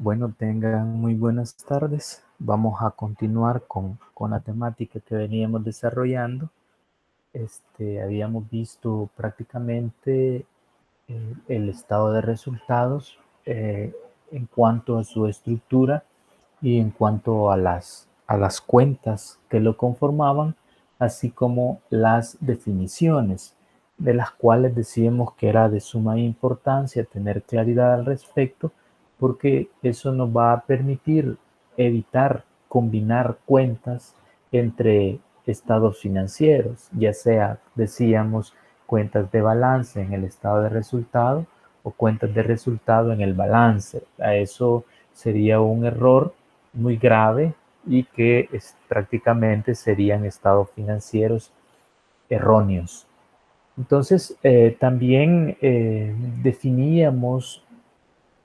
Bueno, tengan muy buenas tardes. Vamos a continuar con la temática que veníamos desarrollando. Habíamos visto prácticamente el estado de resultados en cuanto a su estructura y en cuanto a las cuentas que lo conformaban, así como las definiciones, de las cuales decíamos que era de suma importancia tener claridad al respecto, porque eso nos va a permitir evitar combinar cuentas entre estados financieros, ya sea, decíamos, cuentas de balance en el estado de resultado o cuentas de resultado en el balance. A eso sería un error muy grave y que prácticamente serían estados financieros erróneos. Entonces, también definíamos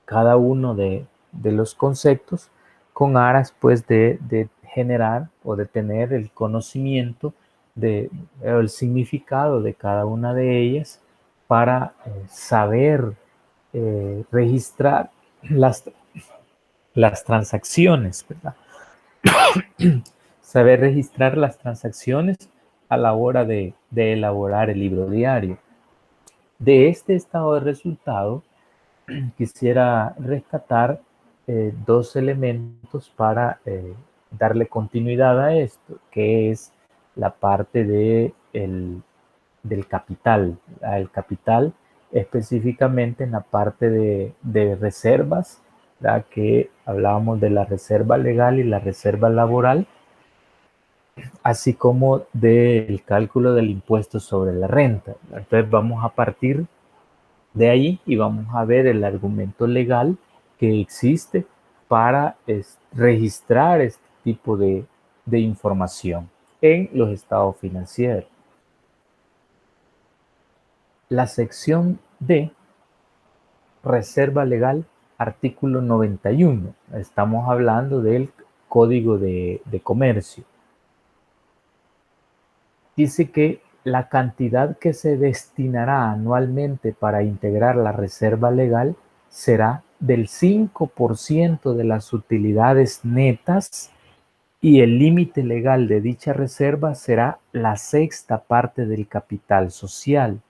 cada uno de los conceptos con aras pues de generar o de tener el conocimiento el significado de cada una de ellas para saber registrar las, las transacciones, ¿verdad? Saber registrar las transacciones a la hora de elaborar el libro diario. De este estado de resultado, quisiera rescatar dos elementos para darle continuidad a esto, que es la parte del capital. El capital específicamente en la parte de reservas, ¿verdad? Que hablábamos de la reserva legal y la reserva laboral, así como del cálculo del impuesto sobre la renta. Entonces vamos a partir de ahí y vamos a ver el argumento legal que existe para registrar este tipo de información en los estados financieros. La sección D, reserva legal, artículo 91. Estamos hablando del Código de Comercio. Dice que la cantidad que se destinará anualmente para integrar la reserva legal será del 5% de las utilidades netas y el límite legal de dicha reserva será la sexta parte del capital social.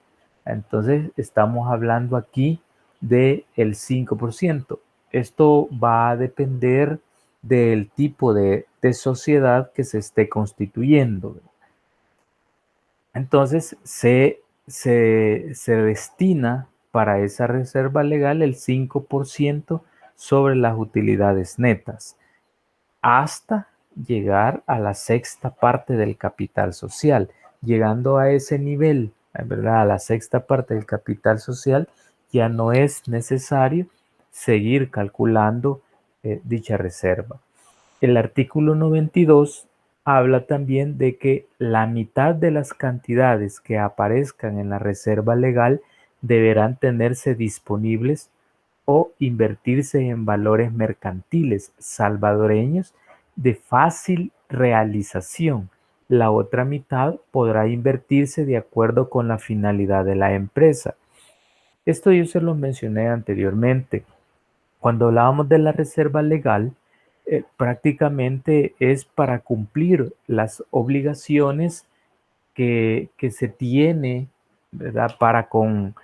Entonces estamos hablando aquí del 5%. Esto va a depender del tipo de sociedad que se esté constituyendo. Entonces se destina para esa reserva legal el 5% sobre las utilidades netas, hasta llegar a la sexta parte del capital social. Llegando a ese nivel, ¿verdad? A la sexta parte del capital social, ya no es necesario seguir calculando dicha reserva. El artículo 92 habla también de que la mitad de las cantidades que aparezcan en la reserva legal deberán tenerse disponibles o invertirse en valores mercantiles salvadoreños de fácil realización. La otra mitad podrá invertirse de acuerdo con la finalidad de la empresa. Esto yo se lo mencioné anteriormente. Cuando hablábamos de la reserva legal, prácticamente es para cumplir las obligaciones que se tiene, ¿verdad? Para con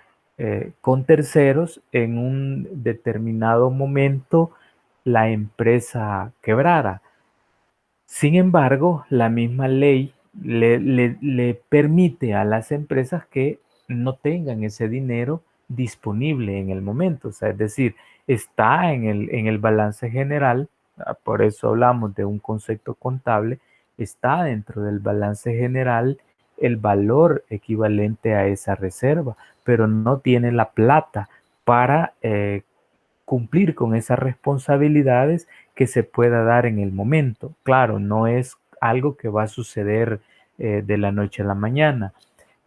terceros en un determinado momento la empresa quebrara. Sin embargo, la misma ley le permite a las empresas que no tengan ese dinero disponible en el momento. O sea, es decir, está en el balance general, por eso hablamos de un concepto contable, está dentro del balance general el valor equivalente a esa reserva, pero no tiene la plata para cumplir con esas responsabilidades que se pueda dar en el momento. Claro, no es algo que va a suceder de la noche a la mañana,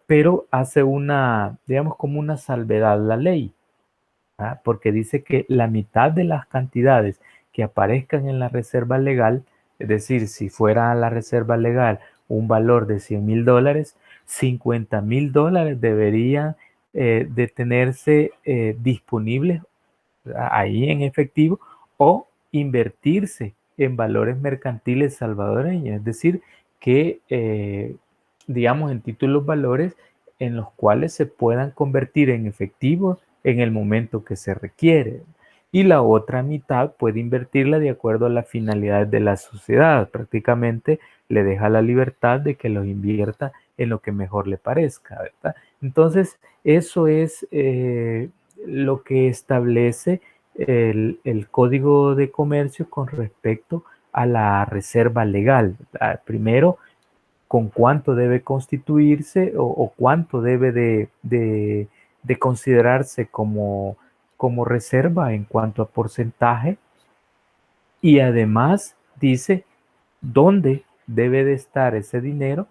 pero hace una, digamos, como una salvedad la ley, ¿ah? Porque dice que la mitad de las cantidades que aparezcan en la reserva legal, es decir, si fuera la reserva legal un valor de $100,000, $50,000 deberían de tenerse disponibles ahí en efectivo o invertirse en valores mercantiles salvadoreños, es decir, que digamos en títulos valores en los cuales se puedan convertir en efectivo en el momento que se requiere. Y la otra mitad puede invertirla de acuerdo a las finalidades de la sociedad. Prácticamente le deja la libertad de que los invierta en lo que mejor le parezca, ¿verdad? Entonces, eso es lo que establece el Código de Comercio con respecto a la reserva legal. Primero, con cuánto debe constituirse o cuánto debe de considerarse como reserva en cuanto a porcentaje, y además dice dónde debe de estar ese dinero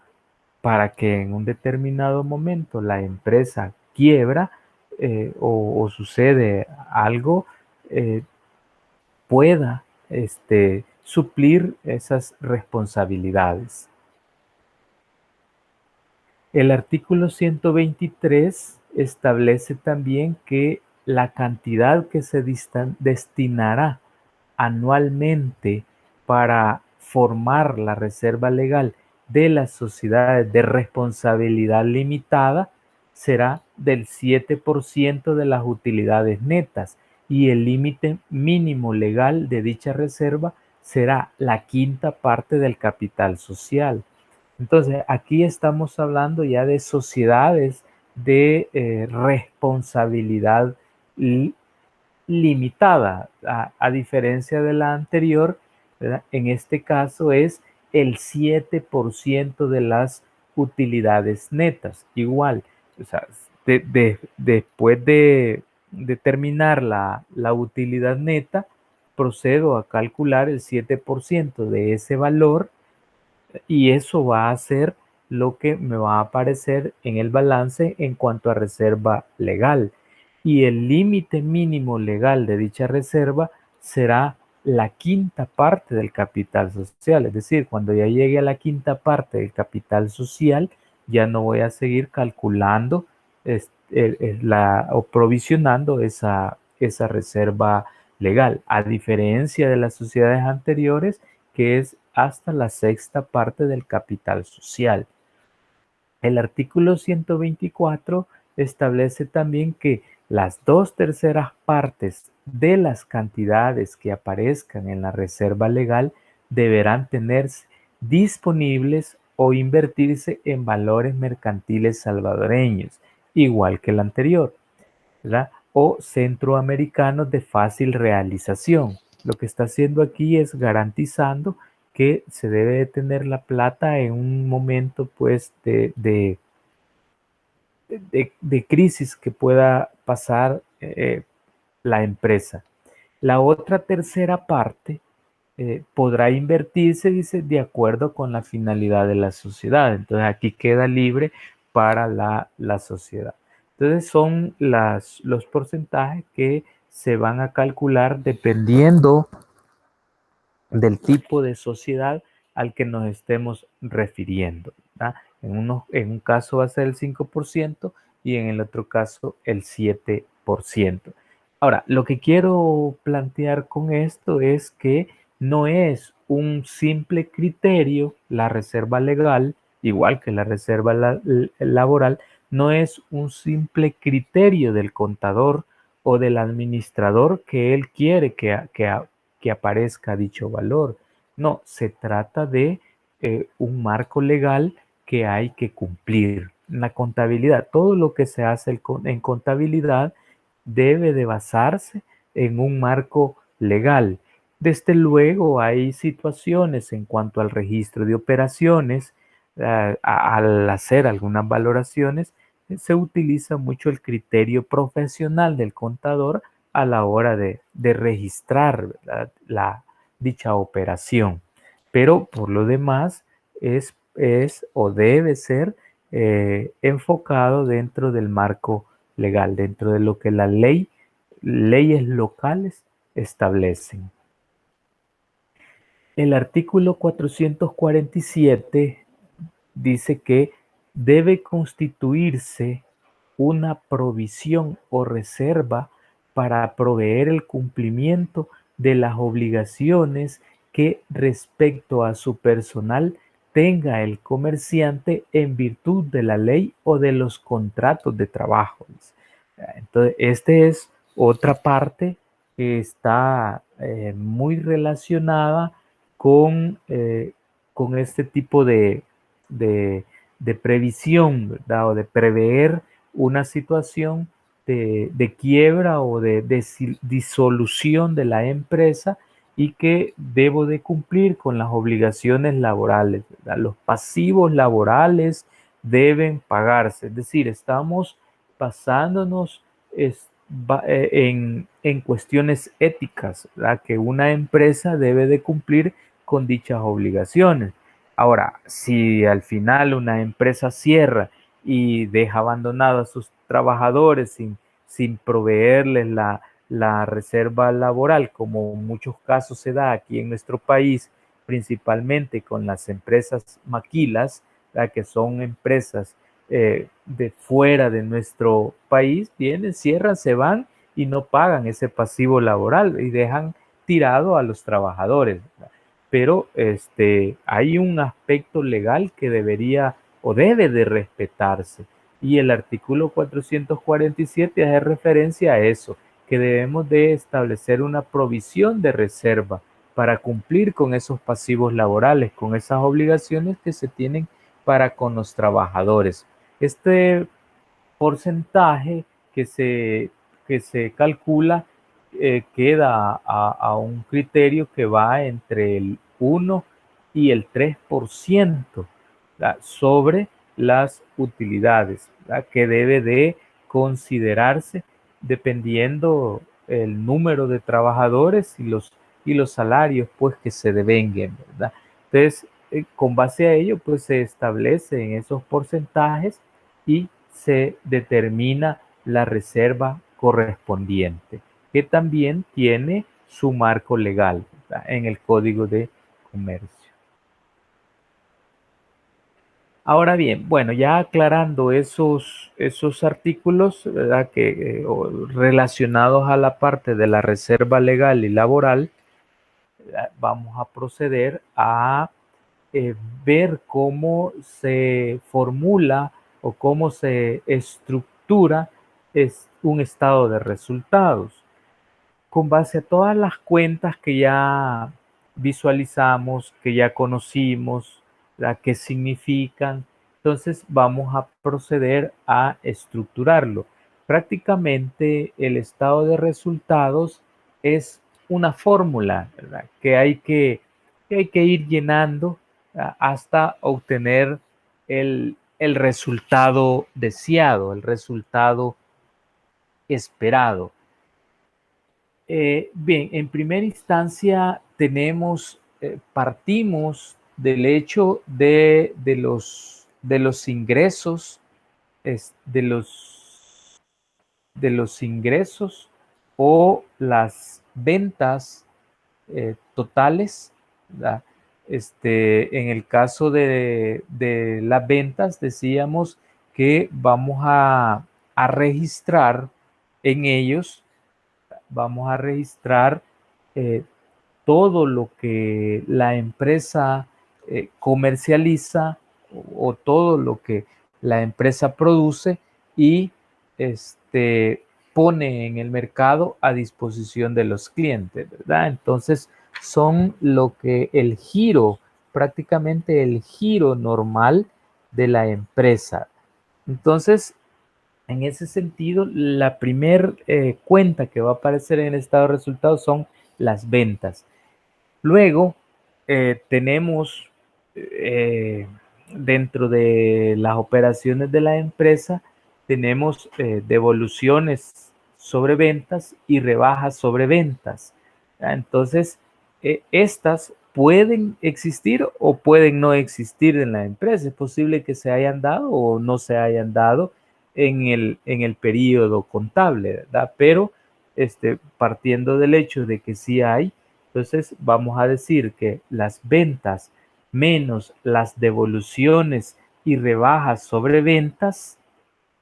para que en un determinado momento la empresa quiebra o sucede algo, pueda suplir esas responsabilidades. El artículo 123 establece también que la cantidad que se destinará anualmente para formar la reserva legal de las sociedades de responsabilidad limitada será del 7% de las utilidades netas, y el límite mínimo legal de dicha reserva será la quinta parte del capital social. Entonces, aquí estamos hablando ya de sociedades de responsabilidad limitada, a diferencia de la anterior, ¿verdad? En este caso es el 7% de las utilidades netas. Igual, o sea, después de determinar la utilidad neta, procedo a calcular el 7% de ese valor, y eso va a ser lo que me va a aparecer en el balance en cuanto a reserva legal. Y el límite mínimo legal de dicha reserva será la quinta parte del capital social. Es decir, cuando ya llegue a la quinta parte del capital social, ya no voy a seguir calculando o provisionando esa reserva legal, a diferencia de las sociedades anteriores, que es hasta la sexta parte del capital social. El artículo 124 establece también que las 2/3 partes de las cantidades que aparezcan en la reserva legal deberán tenerse disponibles o invertirse en valores mercantiles salvadoreños, igual que el anterior, ¿verdad? O centroamericanos de fácil realización. Lo que está haciendo aquí es garantizando que se debe de tener la plata en un momento pues de crisis que pueda pasar la empresa. La otra tercera parte podrá invertirse, dice, de acuerdo con la finalidad de la sociedad. Entonces aquí queda libre para la sociedad. Entonces son los porcentajes que se van a calcular dependiendo del tipo de sociedad al que nos estemos refiriendo, ¿verdad? En un caso va a ser el 5% y en el otro caso el 7%. Ahora, lo que quiero plantear con esto es que no es un simple criterio la reserva legal, igual que la reserva laboral, no es un simple criterio del contador o del administrador que él quiere que aparezca dicho valor. No, se trata de un marco legal que hay que cumplir. La contabilidad, todo lo que se hace en contabilidad debe de basarse en un marco legal. Desde luego hay situaciones en cuanto al registro de operaciones, al hacer algunas valoraciones, se utiliza mucho el criterio profesional del contador a la hora de registrar dicha operación. Pero por lo demás es o debe ser enfocado dentro del marco legal, dentro de lo que leyes locales establecen. El artículo 447 dice que debe constituirse una provisión o reserva para proveer el cumplimiento de las obligaciones que respecto a su personal tenga el comerciante en virtud de la ley o de los contratos de trabajo. Entonces, esta es otra parte que está muy relacionada con este tipo de, de previsión, ¿verdad? O de prever una situación de quiebra o de disolución de la empresa y que debo de cumplir con las obligaciones laborales, ¿verdad? Los pasivos laborales deben pagarse, es decir, estamos basándonos en cuestiones éticas, ¿verdad? Que una empresa debe de cumplir con dichas obligaciones. Ahora, si al final una empresa cierra y deja abandonados a sus trabajadores sin proveerles la reserva laboral, como en muchos casos se da aquí en nuestro país, principalmente con las empresas maquilas, ¿verdad? Que son empresas de fuera de nuestro país, vienen, cierran, se van y no pagan ese pasivo laboral y dejan tirado a los trabajadores, ¿verdad? Pero hay un aspecto legal que debería o debe de respetarse. Y el artículo 447 hace referencia a eso, que debemos de establecer una provisión de reserva para cumplir con esos pasivos laborales, con esas obligaciones que se tienen para con los trabajadores. Este porcentaje que se calcula queda a un criterio que va entre el 1 y el 3%, ¿verdad? Sobre las utilidades, ¿verdad? Que debe de considerarse dependiendo el número de trabajadores y los salarios pues que se devenguen, ¿verdad? Entonces, con base a ello, pues se establecen esos porcentajes y se determina la reserva correspondiente, que también tiene su marco legal, ¿verdad? En el Código de Comercio. Ahora bien, bueno, ya aclarando esos artículos, ¿verdad? Relacionados a la parte de la reserva legal y laboral, ¿verdad? Vamos a proceder a ver cómo se formula o cómo se estructura un estado de resultados. Con base a todas las cuentas que ya visualizamos, que ya conocimos, ¿verdad? ¿Qué significan? Entonces vamos a proceder a estructurarlo. Prácticamente el estado de resultados es una fórmula, ¿verdad? Que hay que ir llenando, ¿verdad? Hasta obtener el resultado deseado, el resultado esperado. Bien, en primera instancia partimos del hecho de los ingresos, de los ingresos o las ventas totales, ¿verdad? En el caso de las ventas, decíamos que a registrar en ellos, vamos a registrar eh, todo lo que la empresa comercializa o todo lo que la empresa produce y pone en el mercado a disposición de los clientes, ¿verdad? Entonces son lo que prácticamente el giro normal de la empresa. Entonces, en ese sentido, la primer cuenta que va a aparecer en el estado de resultados son las ventas. Luego tenemos eh, dentro de las operaciones de la empresa, tenemos devoluciones sobre ventas y rebajas sobre ventas. Entonces, estas pueden existir o pueden no existir en la empresa. Es posible que se hayan dado o no se hayan dado en el periodo contable, ¿verdad? Pero partiendo del hecho de que sí hay, entonces vamos a decir que las ventas menos las devoluciones y rebajas sobre ventas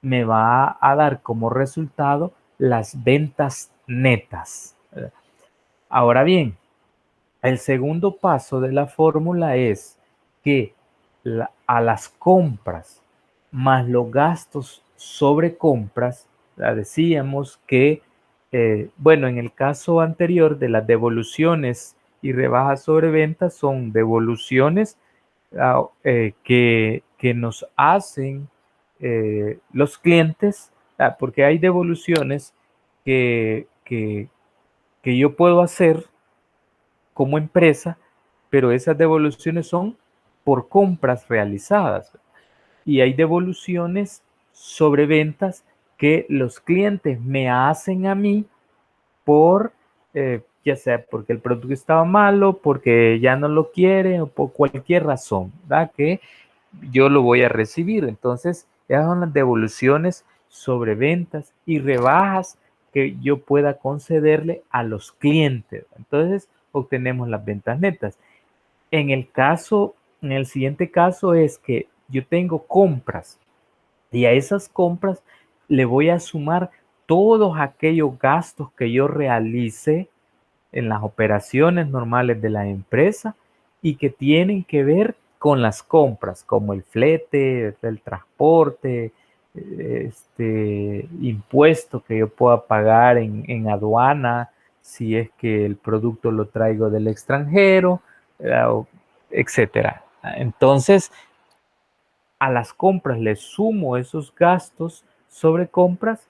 me va a dar como resultado las ventas netas. Ahora bien, el segundo paso de la fórmula es que a las compras más los gastos sobre compras, decíamos que, bueno, en el caso anterior de las devoluciones y rebajas sobre ventas son devoluciones que nos hacen los clientes, porque hay devoluciones que yo puedo hacer como empresa, pero esas devoluciones son por compras realizadas. Y hay devoluciones sobre ventas que los clientes me hacen a mí por, ya sea porque el producto estaba malo, porque ya no lo quieren o por cualquier razón, ¿verdad? Que yo lo voy a recibir. Entonces, esas son las devoluciones sobre ventas y rebajas que yo pueda concederle a los clientes. Entonces, obtenemos las ventas netas. En el caso, en el siguiente caso es que yo tengo compras y a esas compras le voy a sumar todos aquellos gastos que yo realice en las operaciones normales de la empresa y que tienen que ver con las compras, como el flete, el transporte, impuesto que yo pueda pagar en aduana si es que el producto lo traigo del extranjero, etcétera. Entonces, a las compras le sumo esos gastos sobre compras,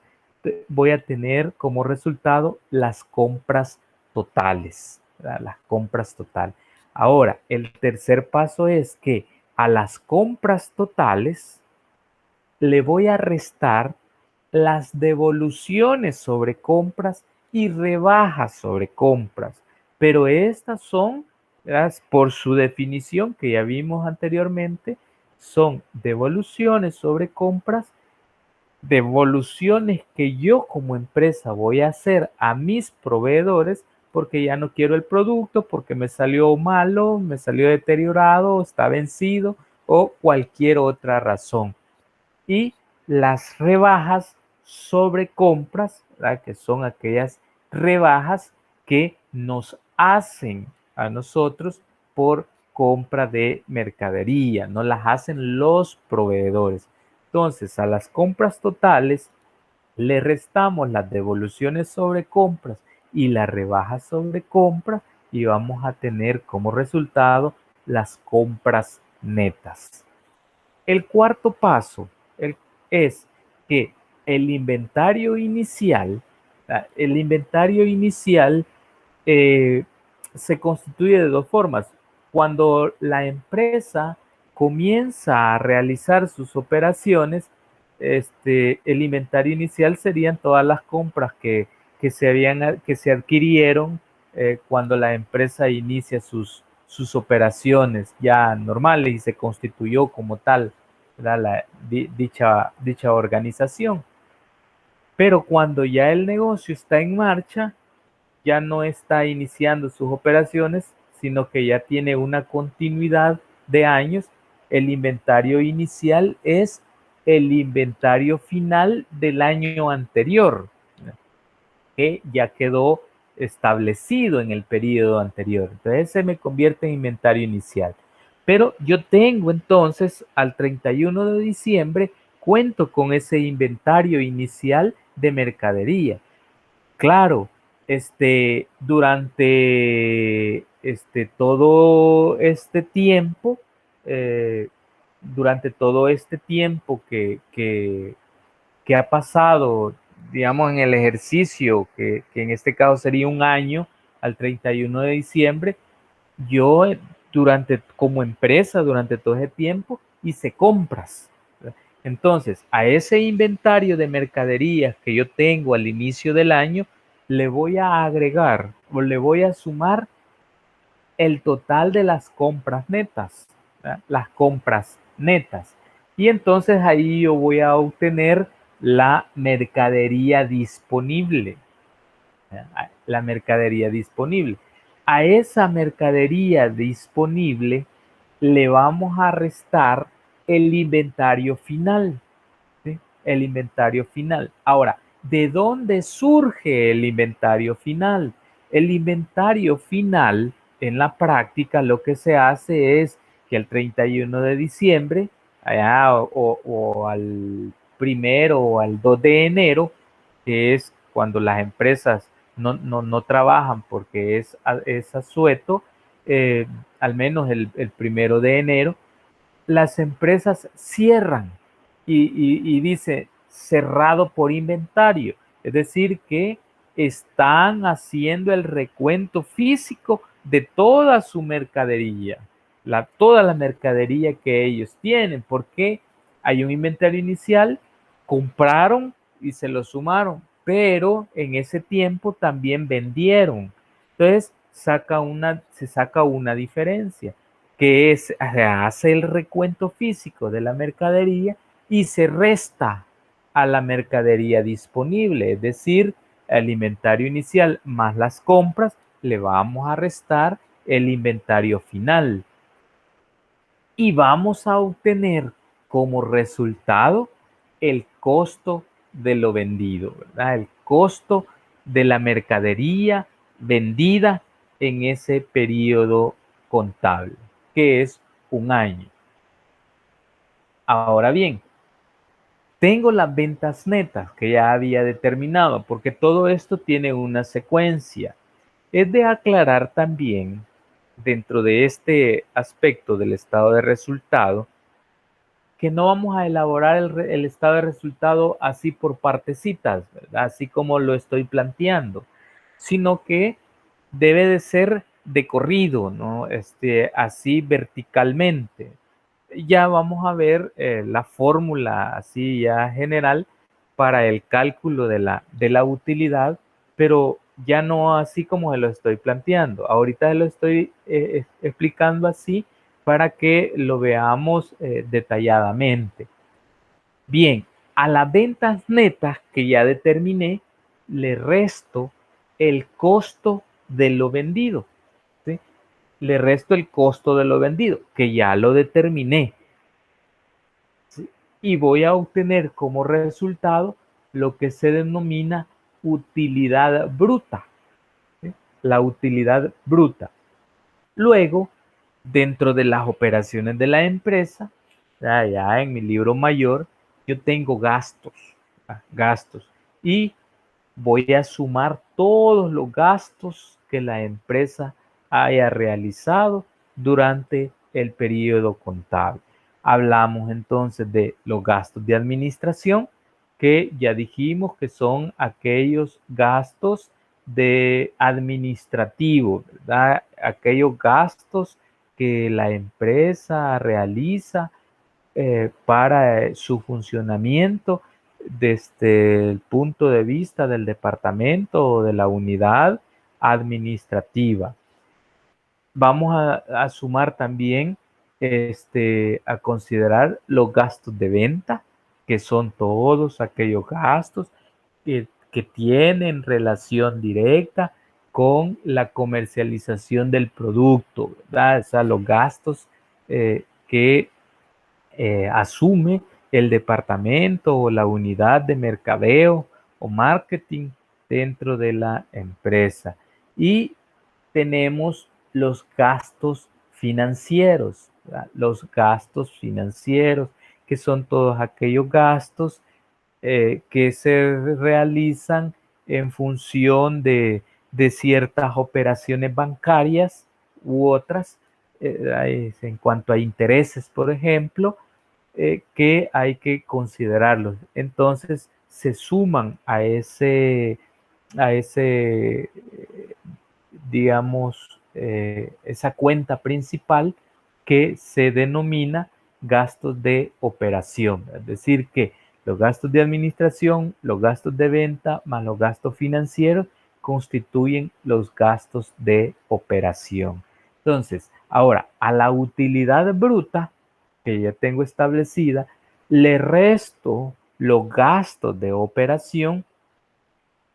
voy a tener como resultado las compras totales, ¿verdad? Las compras total. Ahora, el tercer paso es que a las compras totales le voy a restar las devoluciones sobre compras y rebajas sobre compras. Pero estas son, ¿verdad? Por su definición que ya vimos anteriormente, son devoluciones sobre compras, devoluciones que yo como empresa voy a hacer a mis proveedores porque ya no quiero el producto, porque me salió malo, me salió deteriorado, está vencido o cualquier otra razón. Y las rebajas sobre compras, ¿verdad? Que son aquellas rebajas que nos hacen a nosotros por compra de mercadería, no las hacen los proveedores. Entonces, a las compras totales le restamos las devoluciones sobre compras y las rebajas sobre compras y vamos a tener como resultado las compras netas. El cuarto paso es que el inventario inicial, el inventario inicial eh, se constituye de dos formas. Cuando la empresa comienza a realizar sus operaciones, el inventario inicial serían todas las compras que se adquirieron cuando la empresa inicia sus operaciones ya normales y se constituyó como tal, dicha organización. Pero cuando ya el negocio está en marcha, ya no está iniciando sus operaciones, sino que ya tiene una continuidad de años. El inventario inicial es el inventario final del año anterior, que ya quedó establecido en el periodo anterior. Entonces se me convierte en inventario inicial. Pero yo tengo entonces al 31 de diciembre, cuento con ese inventario inicial de mercadería. Claro, todo este tiempo, eh, durante todo este tiempo que ha pasado, digamos, en el ejercicio, que en este caso sería un año, al 31 de diciembre, yo como empresa, durante todo ese tiempo, hice compras. Entonces, a ese inventario de mercaderías que yo tengo al inicio del año, le voy a agregar o le voy a sumar el total de las compras netas, ¿verdad? Las compras netas. Y entonces ahí yo voy a obtener la mercadería disponible. La mercadería disponible. A esa mercadería disponible le vamos a restar el inventario final. ¿Sí? El inventario final. Ahora, ¿de dónde surge el inventario final? El inventario final, en la práctica, lo que se hace es que el 31 de diciembre, allá, o al primero o al 2 de enero, que es cuando las empresas no trabajan porque es asueto, eh, al menos el primero de enero, las empresas cierran y dice cerrado por inventario. Es decir, que están haciendo el recuento físico de toda su mercadería, toda la mercadería que ellos tienen, porque hay un inventario inicial, compraron y se lo sumaron, pero en ese tiempo también vendieron. Entonces se saca una diferencia, que es, se hace el recuento físico de la mercadería y se resta a la mercadería disponible, es decir, el inventario inicial más las compras, le vamos a restar el inventario final y vamos a obtener como resultado el costo de lo vendido, ¿verdad? El costo de la mercadería vendida en ese periodo contable, que es un año. Ahora bien, tengo las ventas netas que ya había determinado, porque todo esto tiene una secuencia. Es de aclarar también, dentro de este aspecto del estado de resultado, que no vamos a elaborar el estado de resultado así por partecitas, ¿verdad? Así como lo estoy planteando, sino que debe de ser de corrido, ¿no? Así verticalmente. Ya vamos a ver la fórmula así ya general para el cálculo de la utilidad, pero ya no así como se lo estoy planteando. Ahorita se lo estoy explicando así para que lo veamos detalladamente. Bien, a las ventas netas que ya determiné, le resto el costo de lo vendido. ¿Sí? Le resto el costo de lo vendido, que ya lo determiné. ¿Sí? Y voy a obtener como resultado lo que se denomina utilidad bruta. ¿Sí? La utilidad bruta. Luego, dentro de las operaciones de la empresa, ya en mi libro mayor, yo tengo gastos, gastos, y voy a sumar todos los gastos que la empresa haya realizado durante el periodo contable. Hablamos entonces de los gastos de administración, que ya dijimos que son aquellos gastos de administrativo, ¿verdad? Aquellos gastos que la empresa realiza para su funcionamiento desde el punto de vista del departamento o de la unidad administrativa. Vamos a sumar también, a considerar los gastos de venta, que son todos aquellos gastos que tienen relación directa con la comercialización del producto, ¿verdad? O sea, los gastos que asume el departamento o la unidad de mercadeo o marketing dentro de la empresa. Y tenemos los gastos financieros, ¿verdad? Los gastos financieros, que son todos aquellos gastos que se realizan en función de ciertas operaciones bancarias u otras, en cuanto a intereses, por ejemplo, que hay que considerarlos. Entonces se suman a ese digamos, esa cuenta principal que se denomina gastos de operación. Es decir, que los gastos de administración, los gastos de venta más los gastos financieros constituyen los gastos de operación. Entonces, ahora, a la utilidad bruta que ya tengo establecida, le resto los gastos de operación,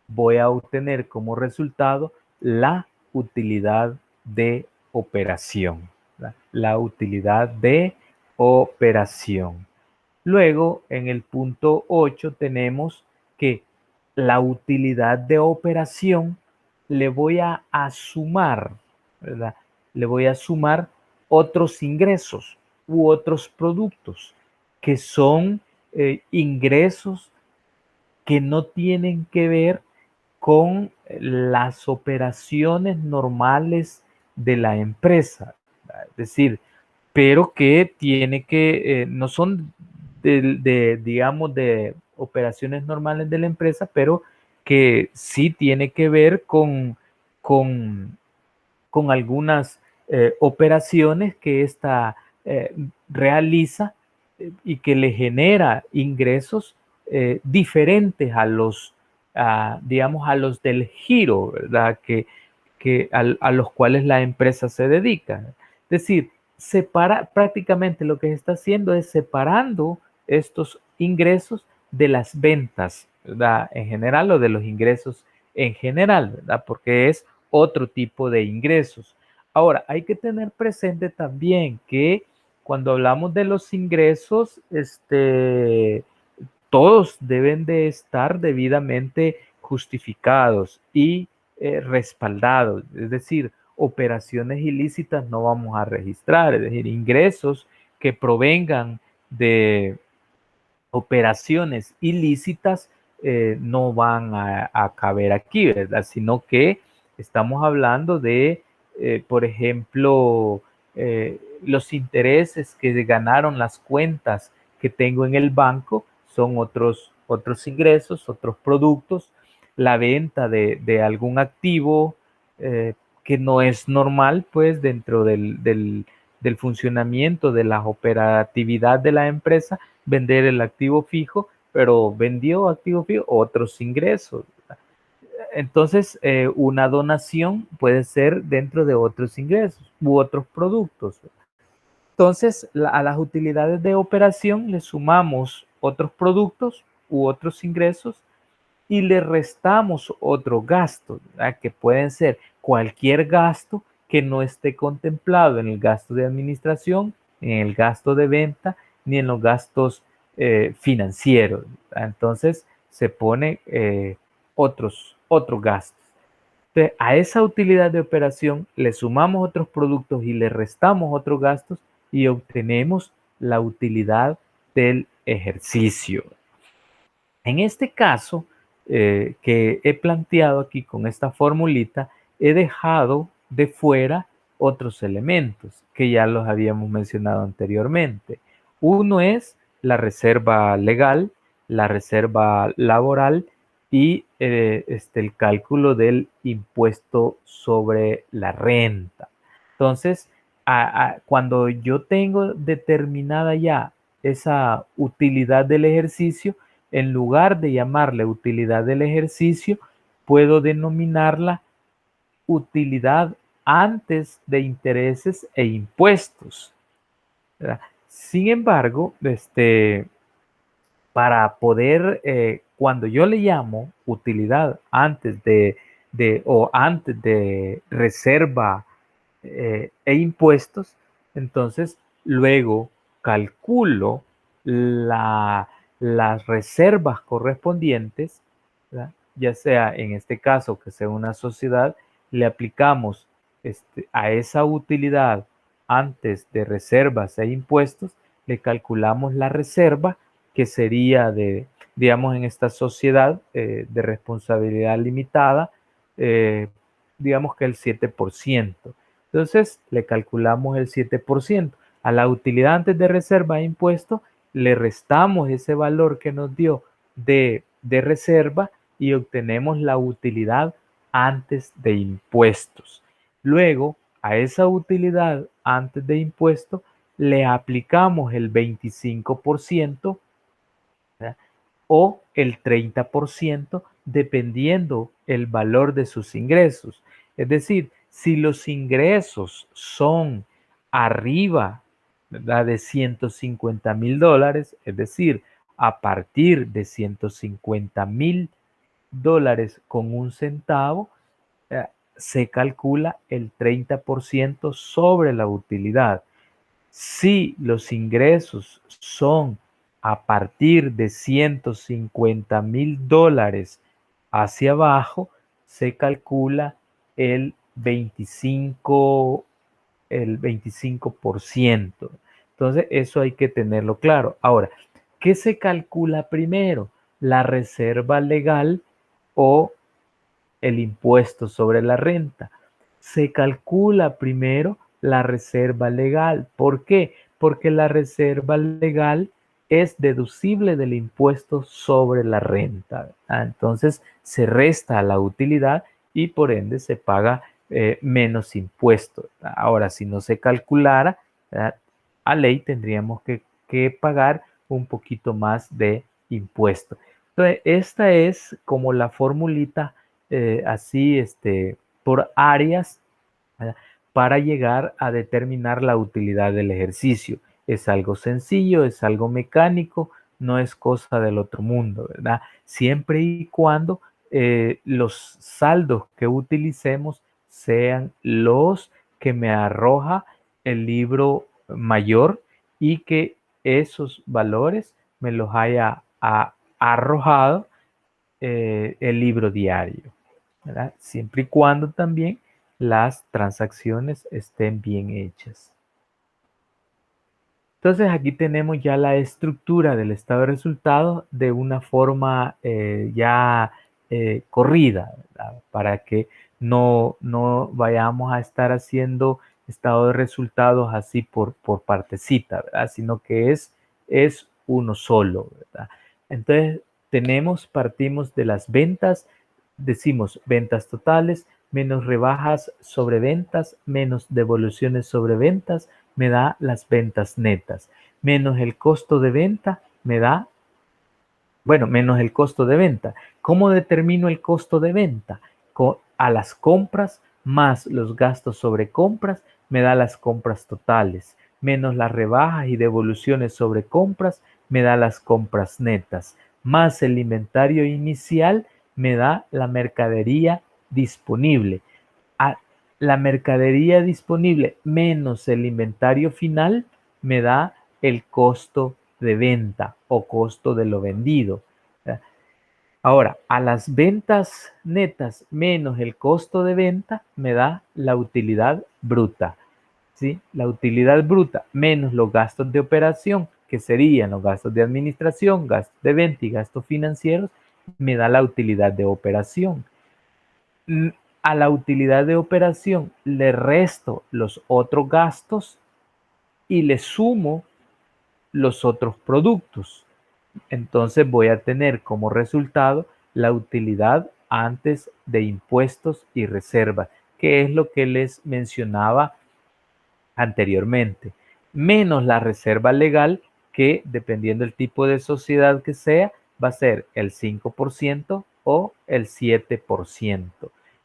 voy a obtener como resultado la utilidad de operación. La utilidad de operación. Luego, en el punto 8 tenemos que la utilidad de operación le voy a sumar, ¿verdad? Le voy a sumar otros ingresos u otros productos que son ingresos que no tienen que ver con las operaciones normales de la empresa. Es decir, pero que tiene que, no son digamos, de operaciones normales de la empresa, pero que sí tiene que ver con, con algunas operaciones que ésta realiza y que le genera ingresos diferentes a los, digamos, a los del giro, ¿verdad? A los cuales la empresa se dedica. Es decir, prácticamente lo que se está haciendo es separando estos ingresos de las ventas, ¿verdad? En general, o de los ingresos en general, ¿verdad? Porque es otro tipo de ingresos. Ahora, hay que tener presente también que cuando hablamos de los ingresos, todos deben de estar debidamente justificados y respaldados. Es decir, operaciones ilícitas no vamos a registrar, es decir, ingresos que provengan de operaciones ilícitas no van a caber aquí, ¿verdad? Sino que estamos hablando de, por ejemplo, los intereses que ganaron las cuentas que tengo en el banco son otros ingresos, otros productos, la venta de algún activo que no es normal, pues, dentro del funcionamiento de la operatividad de la empresa, vender el activo fijo, pero vendió activo fijo, otros ingresos. Entonces, una donación puede ser dentro de otros ingresos u otros productos. Entonces, a las utilidades de operación le sumamos otros productos u otros ingresos y le restamos otros gastos, ¿verdad? Que pueden ser cualquier gasto que no esté contemplado en el gasto de administración, en el gasto de venta, ni en los gastos financieros, ¿verdad? Entonces se pone otros gastos. Entonces, a esa utilidad de operación le sumamos otros productos y le restamos otros gastos y obtenemos la utilidad del ejercicio. En este caso que he planteado aquí con esta formulita, he dejado de fuera otros elementos que ya los habíamos mencionado anteriormente. Uno es la reserva legal, la reserva laboral y el cálculo del impuesto sobre la renta. Entonces, cuando yo tengo determinada ya esa utilidad del ejercicio, en lugar de llamarle utilidad del ejercicio, puedo denominarla utilidad antes de intereses e impuestos, ¿verdad? Sin embargo, para poder, cuando yo le llamo utilidad o antes de reserva e impuestos, entonces luego calculo las reservas correspondientes, ¿verdad? Ya sea en este caso que sea una sociedad, le aplicamos a esa utilidad antes de reservas e impuestos, le calculamos la reserva que sería digamos, en esta sociedad de responsabilidad limitada, digamos que el 7%. Entonces, le calculamos el 7%. A la utilidad antes de reserva e impuesto, le restamos ese valor que nos dio de reserva y obtenemos la utilidad antes de impuestos. Luego, a esa utilidad antes de impuesto, le aplicamos el 25%, ¿verdad? O el 30%, dependiendo el valor de sus ingresos. Es decir, si los ingresos son arriba, ¿verdad?, de $150,000, es decir, a partir de $150,000 con un centavo, eh, se calcula el 30% sobre la utilidad. Si los ingresos son a partir de $150,000 hacia abajo, se calcula el 25%. El 25%. Entonces, eso hay que tenerlo claro. Ahora, ¿qué se calcula primero? ¿La reserva legal o el impuesto sobre la renta? Se calcula primero la reserva legal. ¿Por qué? Porque la reserva legal es deducible del impuesto sobre la renta. Entonces se resta a la utilidad y por ende se paga menos impuestos. Ahora, si no se calculara, ¿verdad? A ley tendríamos que pagar un poquito más de impuesto. Entonces, esta es como la formulita así por áreas, ¿verdad? Para llegar a determinar la utilidad del ejercicio. Es algo sencillo, es algo mecánico, no es cosa del otro mundo, ¿verdad? Siempre y cuando los saldos que utilicemos sean los que me arroja el libro mayor y que esos valores me los haya arrojado el libro diario, ¿verdad? Siempre y cuando también las transacciones estén bien hechas. Entonces aquí tenemos ya la estructura del estado de resultados de una forma ya corrida, ¿verdad? Para que no vayamos a estar haciendo estado de resultados así por partecita, ¿verdad? Sino que es uno solo, ¿verdad? Entonces partimos de las ventas, decimos ventas totales menos rebajas sobre ventas menos devoluciones sobre ventas me da las ventas netas, menos el costo de venta me da, bueno, menos el costo de venta. ¿Cómo determino el costo de venta? A las compras más los gastos sobre compras me da las compras totales, menos las rebajas y devoluciones sobre compras me da las compras netas, más el inventario inicial me da la mercadería disponible. A la mercadería disponible menos el inventario final me da el costo de venta o costo de lo vendido. Ahora, a las ventas netas menos el costo de venta me da la utilidad bruta. ¿Sí? La utilidad bruta menos los gastos de operación, que serían los gastos de administración, gastos de venta y gastos financieros, me da la utilidad de operación. A la utilidad de operación le resto los otros gastos y le sumo los otros productos. Entonces voy a tener como resultado la utilidad antes de impuestos y reservas, que es lo que les mencionaba anteriormente, menos la reserva legal, que dependiendo del tipo de sociedad que sea, va a ser el 5% o el 7%.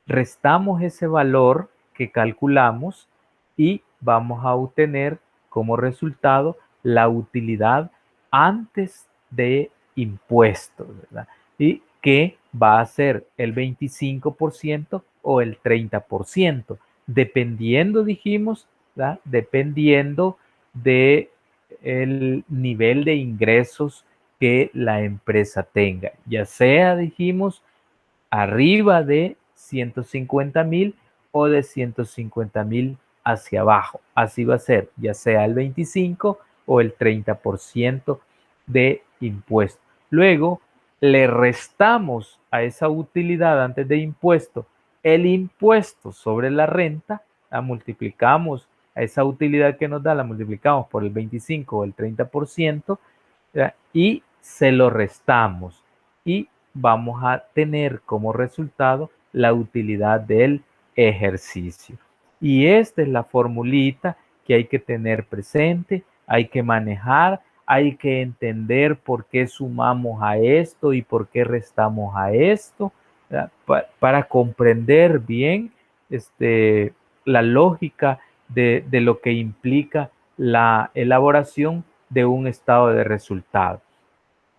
Restamos ese valor que calculamos y vamos a obtener como resultado la utilidad antes de impuestos, ¿verdad? Y que va a ser el 25% o el 30%, dependiendo, dijimos, ¿verdad? Dependiendo de el nivel de ingresos que la empresa tenga, ya sea, dijimos, arriba de 150,000 o de 150,000 hacia abajo. Así va a ser, ya sea el 25 o el 30% de impuesto. Luego le restamos a esa utilidad antes de impuesto el impuesto sobre la renta, la multiplicamos a esa utilidad que nos da, la multiplicamos por el 25 o el 30%, ¿verdad? Y se lo restamos y vamos a tener como resultado la utilidad del ejercicio. Y esta es la formulita que hay que tener presente, hay que manejar, hay que entender por qué sumamos a esto y por qué restamos a esto, para comprender bien la lógica de lo que implica la elaboración de un estado de resultado.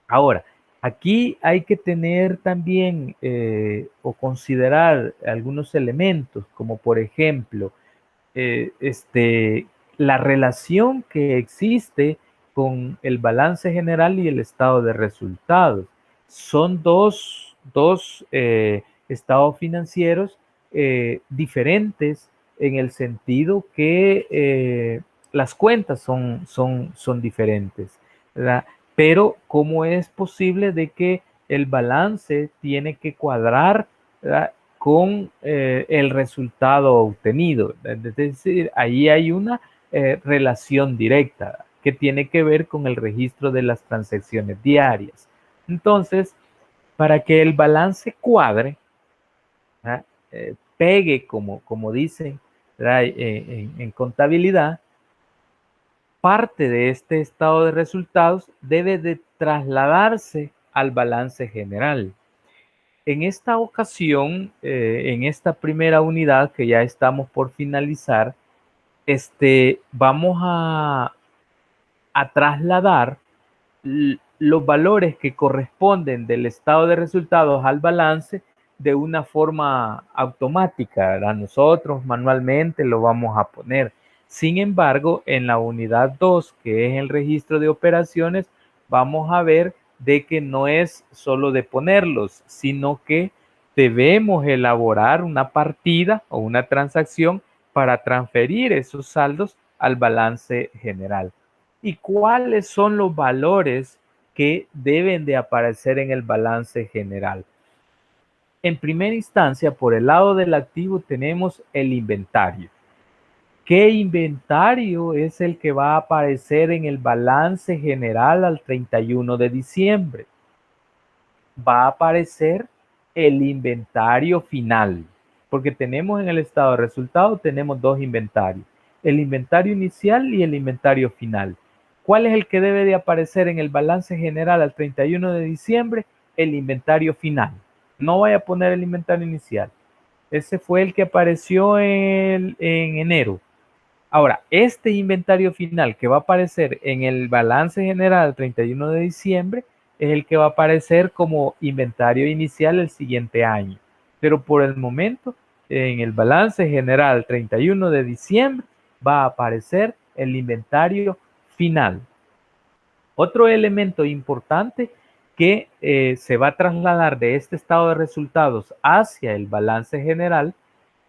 Ahora, aquí hay que tener también o considerar algunos elementos, como por ejemplo, la relación que existe con el balance general y el estado de resultados. Son dos estados financieros diferentes en el sentido que las cuentas son diferentes, ¿verdad? Pero ¿cómo es posible de que el balance tiene que cuadrar, ¿verdad?, con el resultado obtenido? Es decir, ahí hay una relación directa que tiene que ver con el registro de las transacciones diarias. Entonces, para que el balance cuadre, pegue, como dicen, en contabilidad, parte de este estado de resultados debe de trasladarse al balance general. En esta ocasión, en esta primera unidad que ya estamos por finalizar, vamos a trasladar los valores que corresponden del estado de resultados al balance de una forma automática, ¿verdad? Nosotros manualmente lo vamos a poner. Sin embargo, en la unidad 2, que es el registro de operaciones, vamos a ver de que no es solo de ponerlos, sino que debemos elaborar una partida o una transacción para transferir esos saldos al balance general. ¿Y cuáles son los valores que deben de aparecer en el balance general? En primera instancia, por el lado del activo tenemos el inventario. ¿Qué inventario es el que va a aparecer en el balance general al 31 de diciembre? Va a aparecer el inventario final, porque tenemos en el estado de resultados, tenemos dos inventarios, el inventario inicial y el inventario final. ¿Cuál es el que debe de aparecer en el balance general al 31 de diciembre? El inventario final. No vaya a poner el inventario inicial. Ese fue el que apareció en enero. Ahora, este inventario final que va a aparecer en el balance general al 31 de diciembre es el que va a aparecer como inventario inicial el siguiente año. Pero por el momento, en el balance general 31 de diciembre va a aparecer el inventario final. Otro elemento importante que se va a trasladar de este estado de resultados hacia el balance general.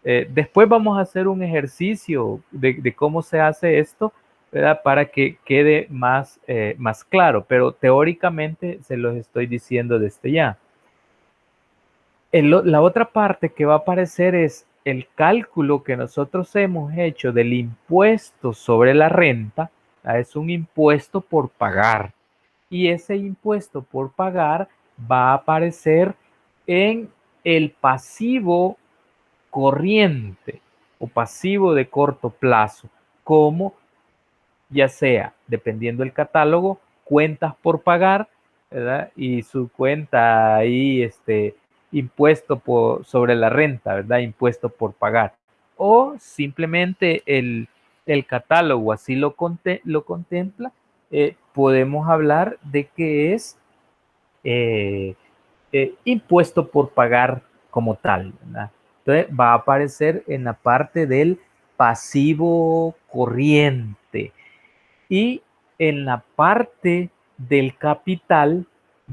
Después vamos a hacer un ejercicio de cómo se hace esto, ¿verdad?, para que quede más claro, pero teóricamente se los estoy diciendo desde ya. La otra parte que va a aparecer es el cálculo que nosotros hemos hecho del impuesto sobre la renta. Es un impuesto por pagar. Y ese impuesto por pagar va a aparecer en el pasivo corriente o pasivo de corto plazo, como ya sea, dependiendo del catálogo, cuentas por pagar, ¿verdad? Y su cuenta ahí, impuesto sobre la renta, ¿verdad? Impuesto por pagar. O simplemente el catálogo así lo contempla, podemos hablar de que es impuesto por pagar como tal, ¿verdad? Entonces va a aparecer en la parte del pasivo corriente y en la parte del capital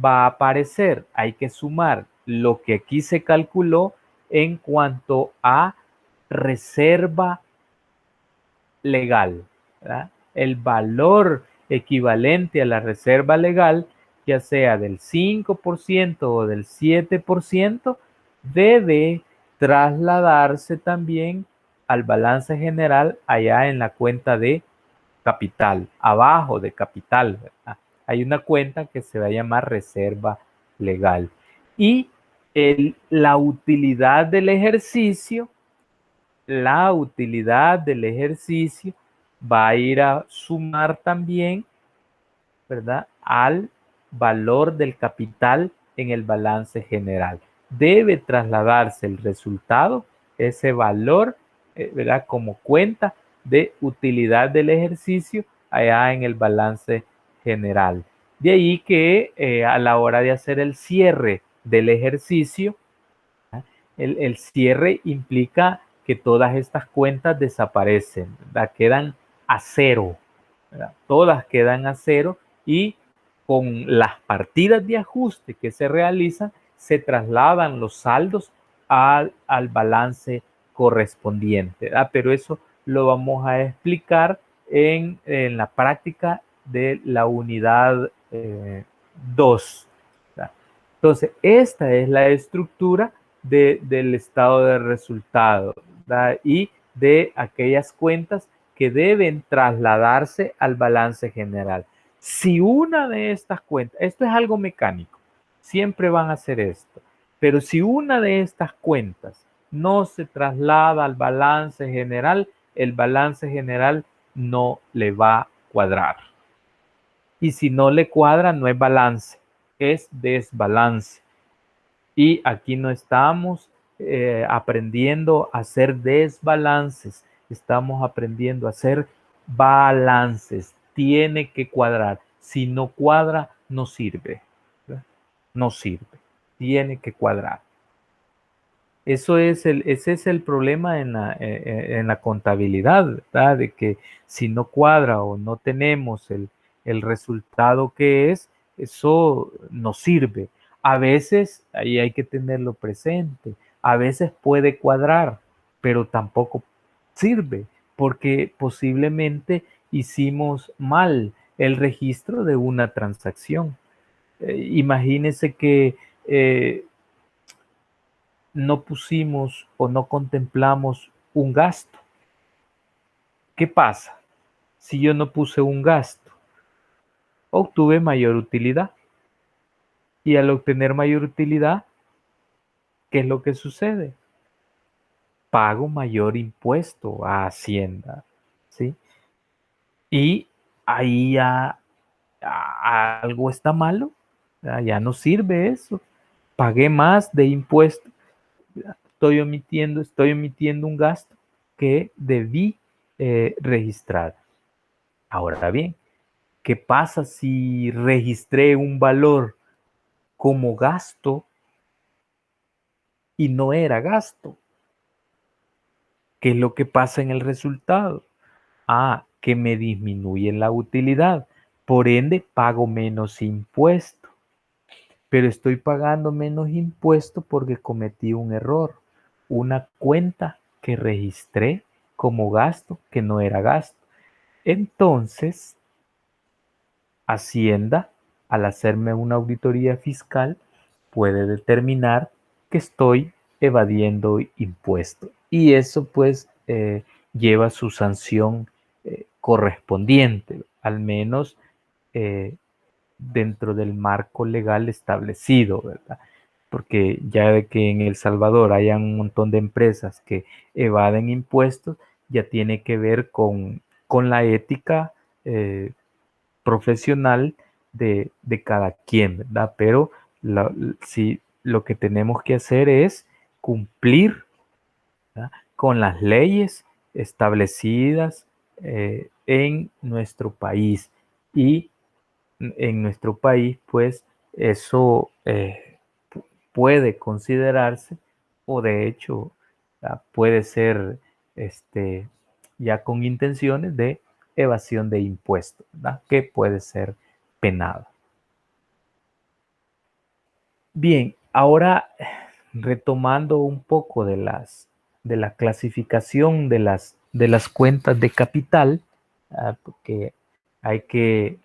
va a aparecer, hay que sumar lo que aquí se calculó en cuanto a reserva legal, ¿verdad? El valor equivalente a la reserva legal, ya sea del 5% o del 7%, debe trasladarse también al balance general allá en la cuenta de capital, abajo de capital, ¿verdad? Hay una cuenta que se va a llamar reserva legal. Y la utilidad del ejercicio va a ir a sumar también, ¿verdad?, al valor del capital en el balance general. Debe trasladarse el resultado, ese valor, ¿verdad?, como cuenta de utilidad del ejercicio allá en el balance general. De ahí que a la hora de hacer el cierre del ejercicio, el cierre implica que todas estas cuentas desaparecen, ¿verdad? Quedan a cero, ¿verdad? Todas quedan a cero y con las partidas de ajuste que se realizan, se trasladan los saldos al balance correspondiente, ¿verdad? Pero eso lo vamos a explicar en la práctica de la unidad 2. Entonces, esta es la estructura del estado de resultado, ¿verdad? Y de aquellas cuentas que deben trasladarse al balance general. Si una de estas cuentas, esto es algo mecánico, siempre van a hacer esto, pero si una de estas cuentas no se traslada al balance general, el balance general no le va a cuadrar. Y si no le cuadra, no es balance, es desbalance. Y aquí no estamos aprendiendo a hacer desbalances, estamos aprendiendo a hacer balances. Tiene que cuadrar. Si no cuadra, no sirve. ¿Verdad? No sirve. Tiene que cuadrar. Ese es el problema en la contabilidad, ¿verdad? De que si no cuadra o no tenemos el resultado que es, eso no sirve. A veces, ahí hay que tenerlo presente, a veces puede cuadrar, pero tampoco sirve, porque posiblemente hicimos mal el registro de una transacción. Imagínese que no pusimos o no contemplamos un gasto. ¿Qué pasa? Si yo no puse un gasto, obtuve mayor utilidad. Y al obtener mayor utilidad, ¿qué es lo que sucede? Pago mayor impuesto a Hacienda, ¿sí? Y ahí algo está malo, ya no sirve eso. Pagué más de impuesto, estoy omitiendo un gasto que debí registrar. Ahora bien, ¿qué pasa si registré un valor como gasto y no era gasto? ¿Qué es lo que pasa en el resultado? Que me disminuye la utilidad. Por ende, pago menos impuesto. Pero estoy pagando menos impuesto porque cometí un error. Una cuenta que registré como gasto que no era gasto. Entonces, Hacienda, al hacerme una auditoría fiscal, puede determinar que estoy evadiendo impuestos. Y eso pues lleva su sanción correspondiente, al menos eh, dentro del marco legal establecido, ¿verdad? Porque ya de que en El Salvador hayan un montón de empresas que evaden impuestos, ya tiene que ver con la ética profesional de cada quien, ¿verdad? Pero si lo que tenemos que hacer es cumplir, ¿verdad?, con las leyes establecidas en nuestro país. Y en nuestro país, pues eso puede considerarse, o de hecho puede ser ya con intenciones de evasión de impuestos, ¿verdad?, que puede ser penado. Bien, ahora retomando un poco de la clasificación de las cuentas de capital, porque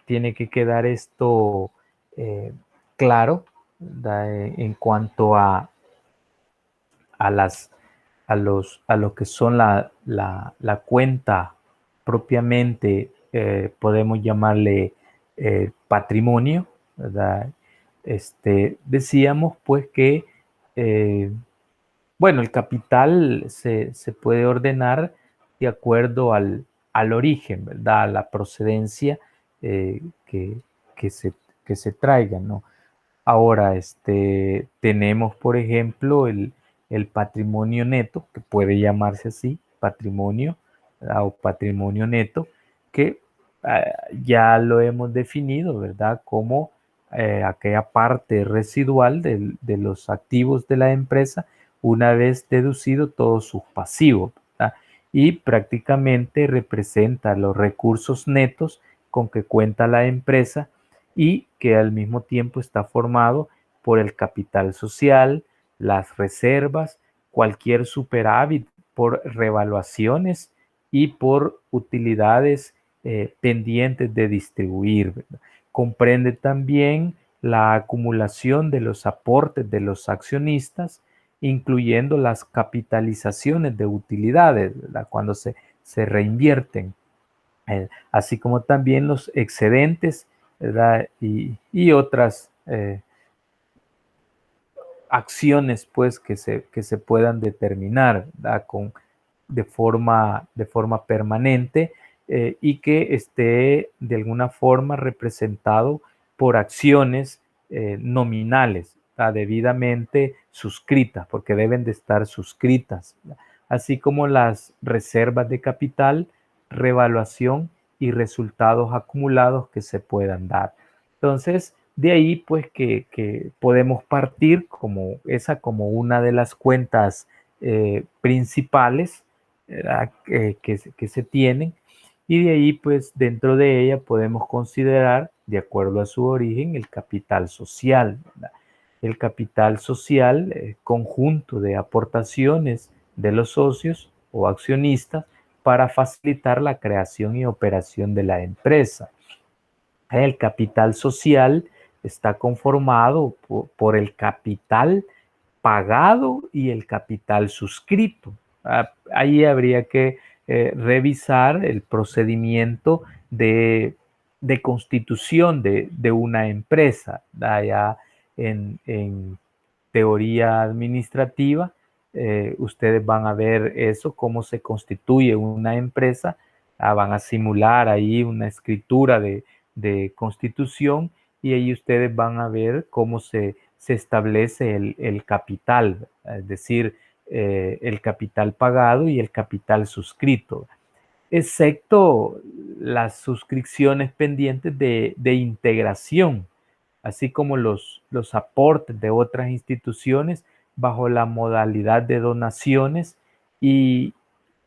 tiene que quedar esto eh, claro, ¿verdad?, en cuanto a las a lo que son la cuenta propiamente, podemos llamarle patrimonio, ¿verdad? Decíamos pues que, bueno, el capital se puede ordenar de acuerdo al origen, ¿verdad? A la procedencia que, que se, que se traiga, ¿no? Ahora, tenemos, por ejemplo, el patrimonio neto, que puede llamarse así, patrimonio, ¿verdad?, o patrimonio neto, que ya lo hemos definido, ¿verdad?, como aquella parte residual de los activos de la empresa una vez deducido todos sus pasivos, ¿verdad? Y prácticamente representa los recursos netos con que cuenta la empresa y que al mismo tiempo está formado por el capital social, las reservas, cualquier superávit por revaluaciones y por utilidades pendientes de distribuir, ¿verdad? Comprende también la acumulación de los aportes de los accionistas, incluyendo las capitalizaciones de utilidades, ¿verdad? Cuando se reinvierten, así como también los excedentes, ¿verdad? Y otras acciones pues que se puedan determinar, ¿verdad? De forma permanente, y que esté de alguna forma representado por acciones nominales, ¿verdad? Debidamente suscritas, porque deben de estar suscritas, ¿verdad? Así como las reservas de capital, revaluación y resultados acumulados que se puedan dar. Entonces, de ahí pues que podemos partir como esa como una de las cuentas principales, que se tienen, y de ahí pues dentro de ella podemos considerar, de acuerdo a su origen, el capital social, ¿verdad? El capital social, conjunto de aportaciones de los socios o accionistas para facilitar la creación y operación de la empresa. El capital social está conformado por el capital pagado y el capital suscrito. Ahí habría que revisar el procedimiento de constitución de una empresa. Ya en teoría administrativa, ustedes van a ver eso, cómo se constituye una empresa. Van a simular ahí una escritura de constitución, y ahí ustedes van a ver cómo se establece el capital, es decir, el capital pagado y el capital suscrito, excepto las suscripciones pendientes de integración, así como los aportes de otras instituciones bajo la modalidad de donaciones, y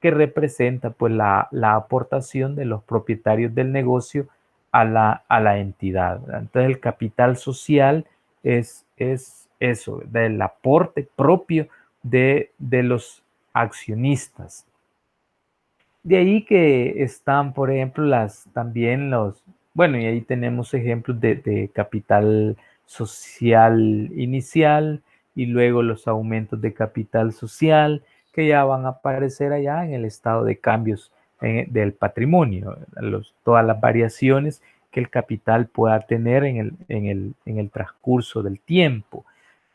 que representa pues la aportación de los propietarios del negocio a la entidad. Entonces el capital social es eso, del aporte propio de los accionistas. De ahí que están, por ejemplo, también bueno, y ahí tenemos ejemplos de capital social inicial, y luego los aumentos de capital social que ya van a aparecer allá en el estado de cambios del patrimonio, todas las variaciones que el capital pueda tener en el transcurso del tiempo.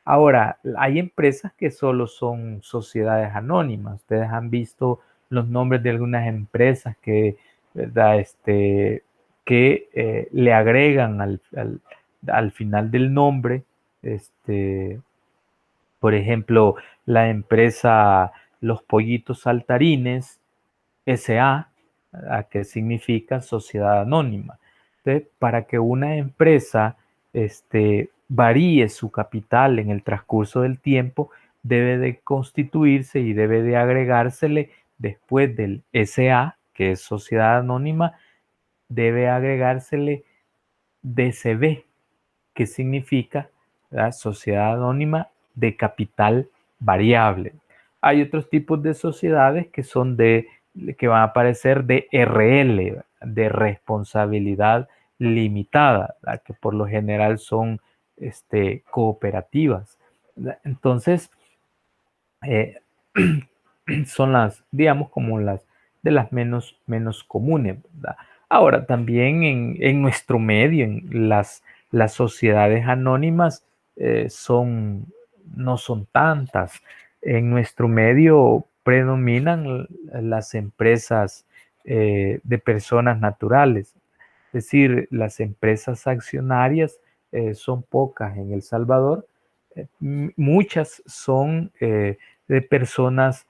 Ahora, hay empresas que solo son sociedades anónimas. Ustedes han visto los nombres de algunas empresas que, ¿verdad? Que le agregan al final del nombre, este, por ejemplo, la empresa Los Pollitos Saltarines SA, que significa sociedad anónima. Entonces, para que una empresa varíe su capital en el transcurso del tiempo, debe de constituirse y debe de agregársele después del SA, que es sociedad anónima, debe agregársele DCB, que significa, ¿verdad?, sociedad anónima de capital variable. Hay otros tipos de sociedades que van a aparecer de RL, de responsabilidad limitada, ¿verdad?, que por lo general son cooperativas, ¿verdad? Entonces, eh, son digamos, como las de las menos comunes, ¿verdad? Ahora, también en nuestro medio, en las sociedades anónimas, no son tantas. En nuestro medio predominan las empresas de personas naturales, es decir, las empresas accionarias son pocas en El Salvador. Muchas son de personas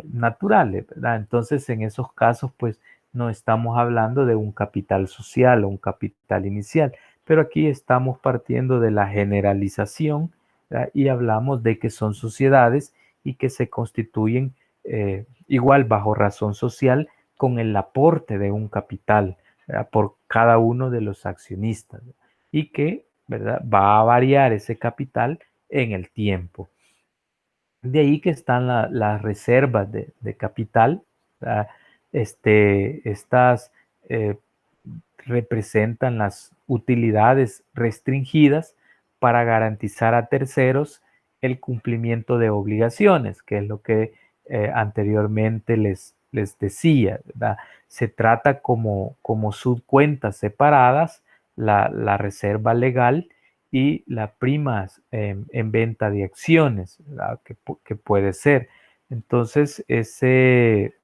naturales, ¿verdad? Entonces, en esos casos, pues no estamos hablando de un capital social o un capital inicial, pero aquí estamos partiendo de la generalización, ¿verdad? Y hablamos de que son sociedades y que se constituyen igual bajo razón social con el aporte de un capital, ¿verdad?, por cada uno de los accionistas, ¿verdad?, y que, ¿verdad?, va a variar ese capital en el tiempo. De ahí que están las reservas de capital. ¿Verdad? Estas eh, representan las utilidades restringidas para garantizar a terceros el cumplimiento de obligaciones, que es lo que anteriormente les decía, ¿verdad? Se trata como subcuentas separadas la reserva legal y las primas en venta de acciones, ¿verdad? Que puede ser. Entonces, ese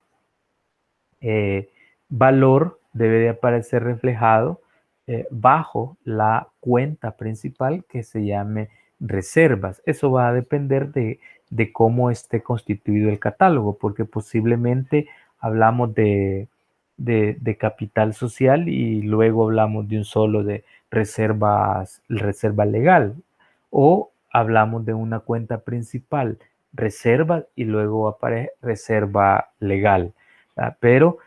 valor debe de aparecer reflejado bajo la cuenta principal que se llame reservas. Eso va a depender de cómo esté constituido el catálogo, porque posiblemente hablamos de capital social y luego hablamos de un solo de reserva legal, o hablamos de una cuenta principal, reserva, y luego aparece reserva legal. Pero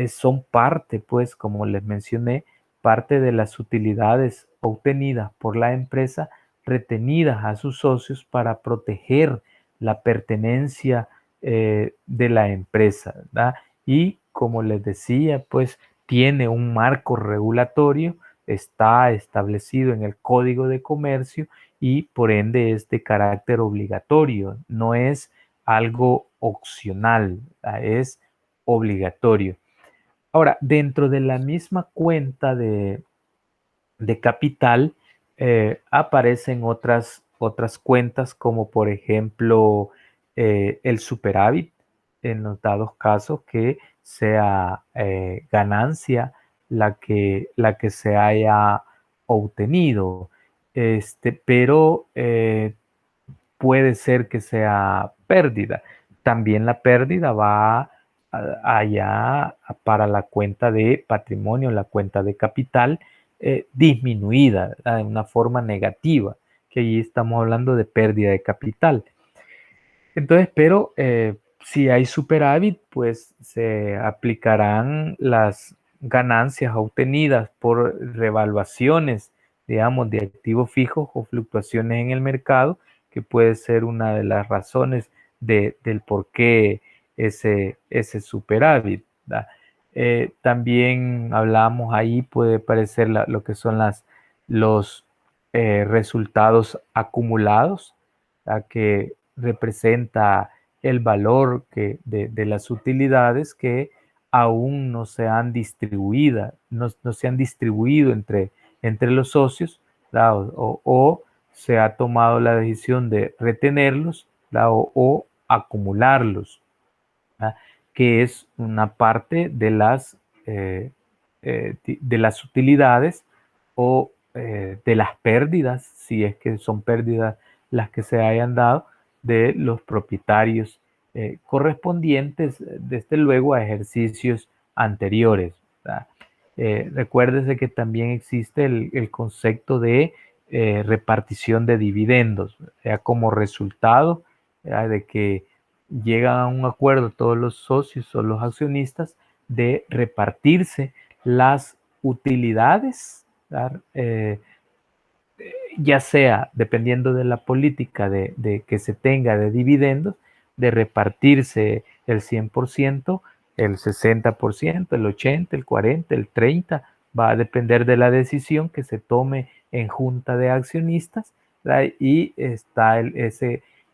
son parte, pues, como les mencioné, parte de las utilidades obtenidas por la empresa retenidas a sus socios para proteger la pertenencia de la empresa, ¿verdad? Y como les decía, pues tiene un marco regulatorio, está establecido en el Código de Comercio y por ende es de carácter obligatorio, no es algo opcional, ¿verdad? Es obligatorio. Ahora, dentro de la misma cuenta de capital aparecen otras cuentas como por ejemplo el superávit en los dados casos que sea ganancia la que se haya obtenido. Pero puede ser que sea pérdida. También la pérdida va allá para la cuenta de patrimonio, la cuenta de capital disminuida, ¿verdad? De una forma negativa, que allí estamos hablando de pérdida de capital. Entonces, pero si hay superávit, pues se aplicarán las ganancias obtenidas por revaluaciones, digamos, de activos fijos o fluctuaciones en el mercado, que puede ser una de las razones del por qué ese superávit, ¿verdad? También hablamos ahí, puede parecer lo que son los resultados acumulados, que representa el valor de las utilidades que aún no se han distribuido, no se han distribuido entre los socios, o se ha tomado la decisión de retenerlos, o acumularlos, ¿verdad? Que es una parte de las utilidades o de las pérdidas, si es que son pérdidas las que se hayan dado, de los propietarios correspondientes, desde luego, a ejercicios anteriores, ¿verdad? Recuérdese que también existe el concepto de repartición de dividendos, sea como resultado, ¿verdad? De que llegan a un acuerdo todos los socios o los accionistas de repartirse las utilidades, ya sea dependiendo de la política de que se tenga de dividendos, de repartirse el 100%, el 60%, el 80%, el 40%, el 30%, va a depender de la decisión que se tome en junta de accionistas, ¿verdad? Y está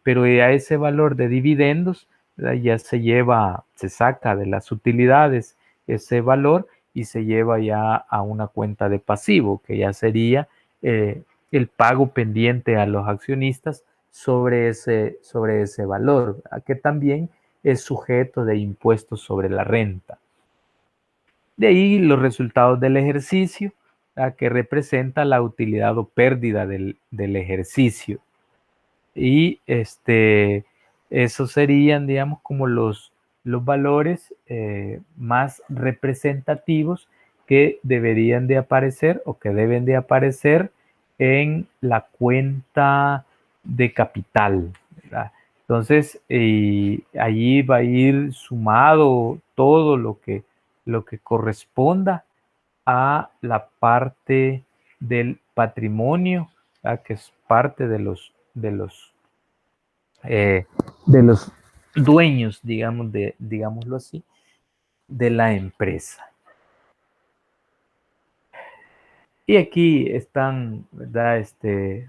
pero ya ese valor de dividendos, ¿verdad? Ya se saca de las utilidades ese valor y se lleva ya a una cuenta de pasivo, que ya sería el pago pendiente a los accionistas sobre ese valor, que también es sujeto de impuestos sobre la renta. De ahí los resultados del ejercicio, que representa la utilidad o pérdida del ejercicio. Y esos serían, digamos, como los valores más representativos que deberían de aparecer o que deben de aparecer en la cuenta de capital, ¿verdad? Entonces, allí va a ir sumado todo lo que corresponda a la parte del patrimonio, ¿verdad? Que es parte de los de los dueños, digamos, digámoslo así, de la empresa. Y aquí están, ¿verdad? De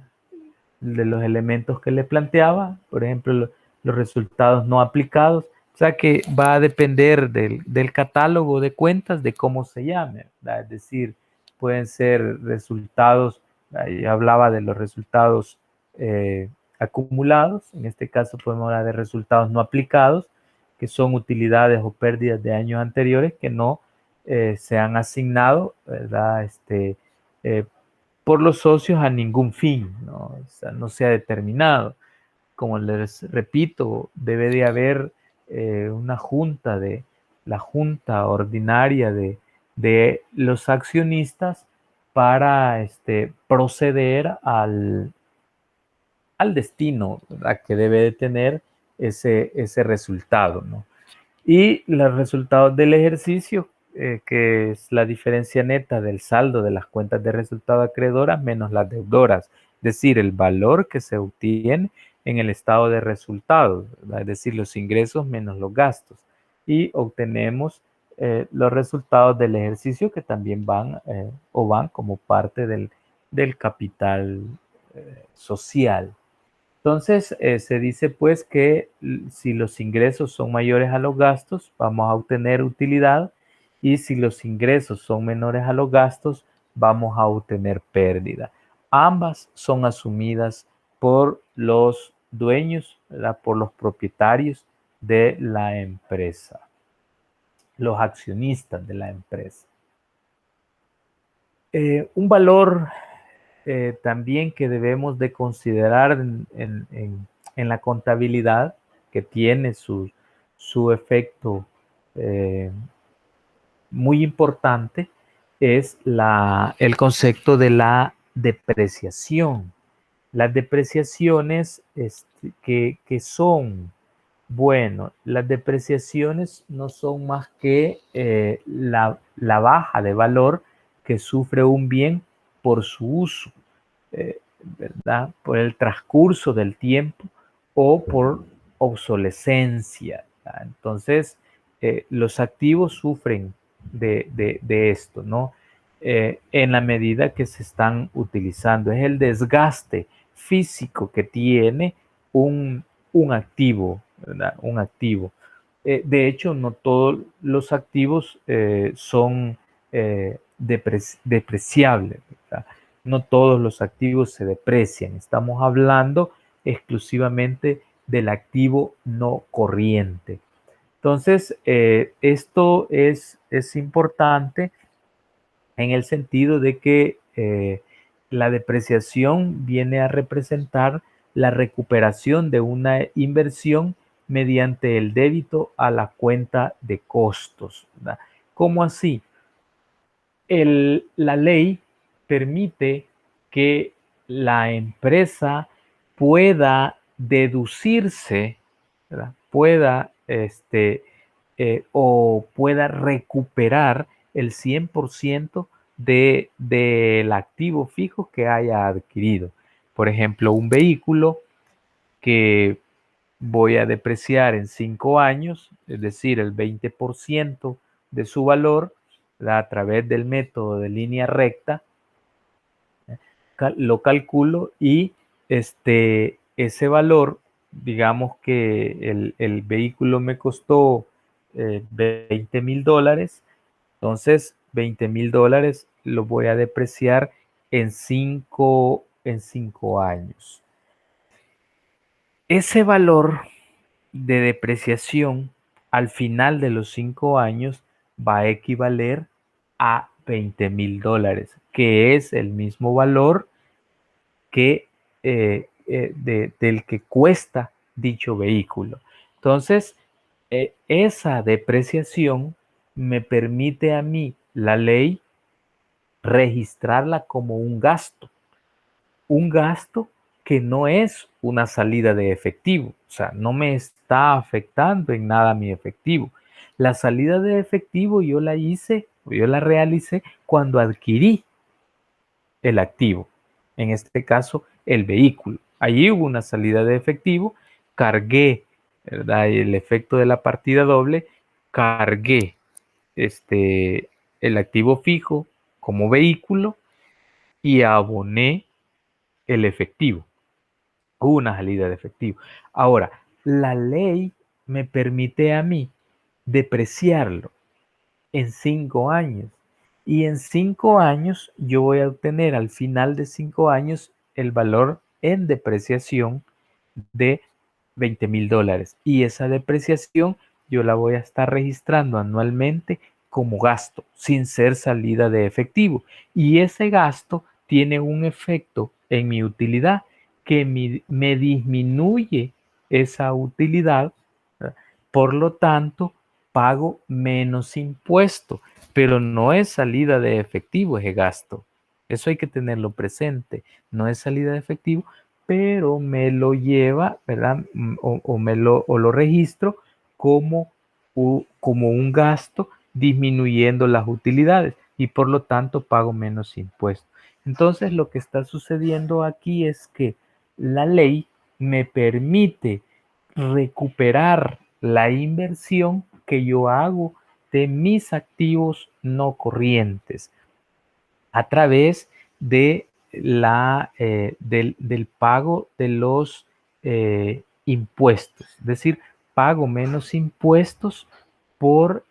los elementos que le planteaba, por ejemplo, los resultados no aplicados, o sea que va a depender del catálogo de cuentas de cómo se llame, ¿verdad? Es decir, pueden ser resultados, ahí hablaba de los resultados acumulados, en este caso podemos hablar de resultados no aplicados, que son utilidades o pérdidas de años anteriores que no se han asignado, ¿verdad? Eh, por los socios a ningún fin, ¿no? O sea, no se ha determinado. Como les repito, debe de haber una junta la junta ordinaria de los accionistas para proceder al destino, ¿verdad? Que debe de tener ese resultado, ¿no? Y los resultados del ejercicio, que es la diferencia neta del saldo de las cuentas de resultado acreedoras menos las deudoras, es decir, el valor que se obtiene en el estado de resultados, ¿verdad? Es decir, los ingresos menos los gastos. Y obtenemos los resultados del ejercicio que también van o van como parte del capital social. Entonces, se dice pues que si los ingresos son mayores a los gastos, vamos a obtener utilidad, y si los ingresos son menores a los gastos, vamos a obtener pérdida. Ambas son asumidas por los dueños, ¿verdad? Por los propietarios de la empresa, los accionistas de la empresa. Un valor también que debemos de considerar en la contabilidad, que tiene su efecto muy importante, es el concepto de la depreciación. Las depreciaciones que son, bueno, las depreciaciones no son más que la baja de valor que sufre un bien por su uso, ¿verdad? Por el transcurso del tiempo o por obsolescencia, ¿verdad? Entonces, los activos sufren de esto, ¿no? En la medida que se están utilizando. Es el desgaste físico que tiene un activo, ¿verdad? Un activo. De hecho, no todos los activos son depreciables, ¿verdad? No todos los activos se deprecian. Estamos hablando exclusivamente del activo no corriente. Entonces, esto es importante en el sentido de que la depreciación viene a representar la recuperación de una inversión mediante el débito a la cuenta de costos, ¿verdad? ¿Cómo así? La ley permite que la empresa pueda deducirse, ¿verdad? Pueda o pueda recuperar el 100% del activo fijo que haya adquirido. Por ejemplo, un vehículo que voy a depreciar en 5 años, es decir, el 20% de su valor, ¿verdad? A través del método de línea recta, lo calculo y ese valor, digamos que el vehículo me costó $20,000, entonces $20,000 lo voy a depreciar en cinco años. Ese valor de depreciación al final de los 5 años va a equivaler a $20,000, que es el mismo valor que del que cuesta dicho vehículo. Entonces, esa depreciación me permite a mí, la ley, registrarla como un gasto que no es una salida de efectivo, o sea, no me está afectando en nada mi efectivo. La salida de efectivo yo la realicé cuando adquirí el activo, en este caso el vehículo. Allí hubo una salida de efectivo, cargué ¿verdad? Y el efecto de la partida doble, cargué el activo fijo como vehículo y aboné el efectivo. Hubo una salida de efectivo. Ahora, la ley me permite a mí depreciarlo en 5 años. Y en 5 años yo voy a obtener al final de 5 años el valor en depreciación de $20,000. Y esa depreciación yo la voy a estar registrando anualmente como gasto, sin ser salida de efectivo. Y ese gasto tiene un efecto en mi utilidad que me disminuye esa utilidad. ¿Verdad? Por lo tanto, pago menos impuesto, pero no es salida de efectivo ese gasto. Eso hay que tenerlo presente. No es salida de efectivo, pero me lo lleva, ¿verdad? O lo registro como, como un gasto disminuyendo las utilidades y por lo tanto pago menos impuestos. Entonces lo que está sucediendo aquí es que la ley me permite recuperar la inversión que yo hago de mis activos no corrientes a través de del pago de los impuestos. Es decir, pago menos impuestos por,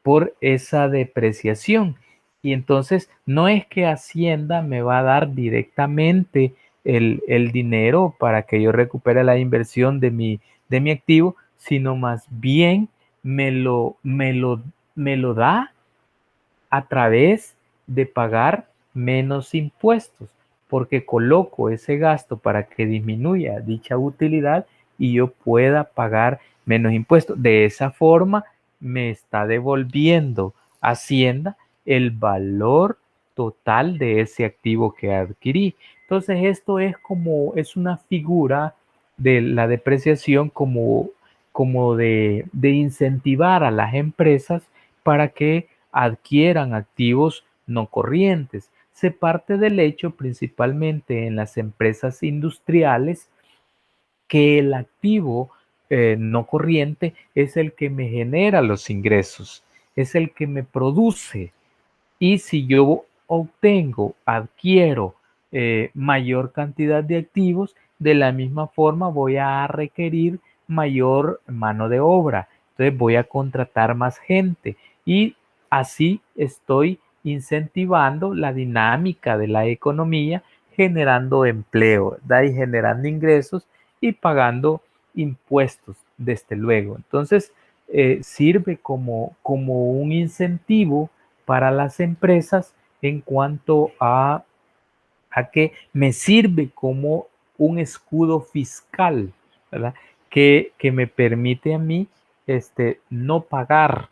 por esa depreciación. Y entonces no es que Hacienda me va a dar directamente el dinero para que yo recupere la inversión de mi activo, sino más bien me lo da a través de pagar menos impuestos, porque coloco ese gasto para que disminuya dicha utilidad y yo pueda pagar menos impuestos. De esa forma me está devolviendo Hacienda el valor total de ese activo que adquirí. Entonces esto es como, es una figura de la depreciación como de incentivar a las empresas para que adquieran activos no corrientes. Se parte del hecho, principalmente en las empresas industriales, que el activo no corriente es el que me genera los ingresos, es el que me produce. Y si yo obtengo, adquiero mayor cantidad de activos, de la misma forma voy a requerir mayor mano de obra. Entonces voy a contratar más gente y así estoy incentivando la dinámica de la economía, generando empleo, ¿verdad? Y generando ingresos y pagando impuestos, desde luego. Entonces, sirve como un incentivo para las empresas en cuanto a que me sirve como un escudo fiscal, ¿verdad? Que me permite a mí no pagar